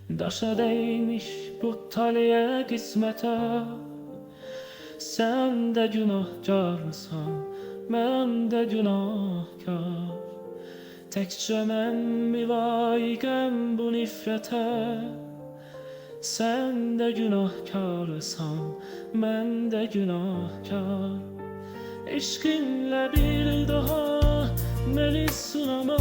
Daşa değmiş bu taliye kısmete. Sen de günahkarsan, ben de günahkar. Tekçe mən mi layiqəm bu nifrətə? Sen de günahkarsan, ben de günahkar. Eşkinle bir daha məni sınama.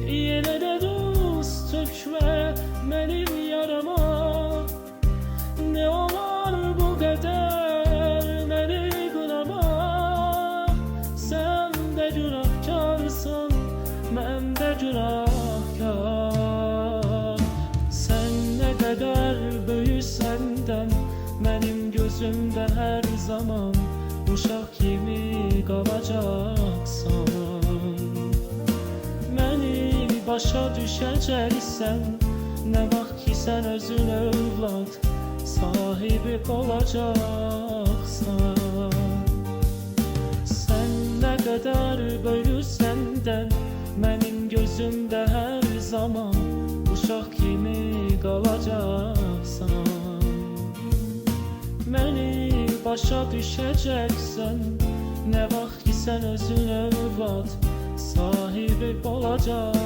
Yine de dost tökme benim yarama. Ne olar bu kadar beni kınama. Sen de günahkarsan, ben de günahkar. Sen ne kadar büyüsenden benim gözümde her zaman uşak kimi kalacaksan. Beni başa düşeceksen, ne vaxt ki sen özün övlad sahibi olacaksan. Sen ne kadar böyüsenden benim gözümde her zaman uşak kimi kalacaksan. Beni başa düşeceksen, ne vaxt ki sen özün övlad sahibi olacaksan.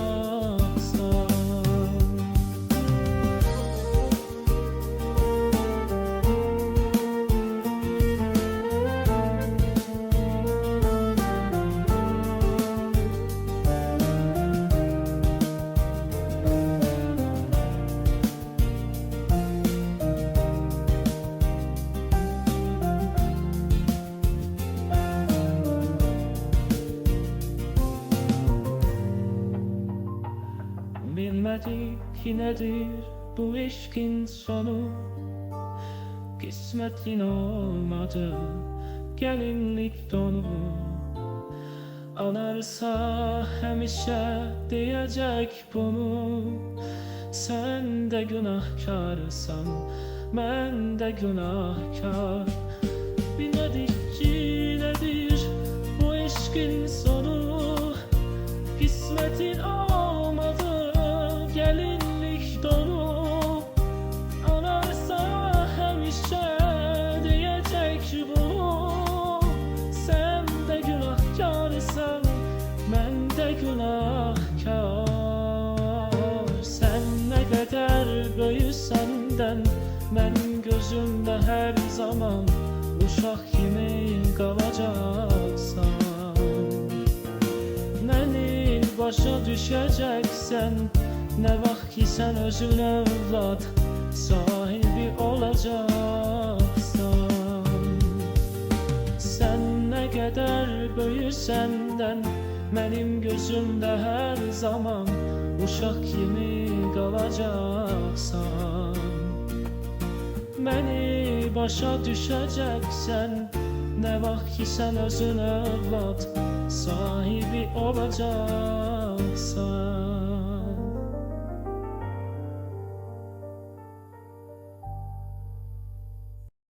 Bilmedik ki nedir bu işkin sonu. Kısmetin olmadı gelinlik donu. Anarsa hemişe diyecek bunu. Sen de günahkarsan, ben de günahkar. Bilmedik ki nedir bu işkin sonu. Kısmetin olmadı gelinlik donu. Anarsa hemişe diyecek bunu. Sen de günahkarsan, ben de günahkar. Sen ne kadar büyüsenden benim gözümde her zaman uşak kimi kalacaksan. Beni başa düşeceksen, ne vaxt ki sen özün övlad sahibi olacaksan. Sen ne kadar büyüsenden benim gözümde her zaman uşak kimi kalacaksan. Beni başa düşeceksen, ne vaxt ki sen özün övlad sahibi olacaksan.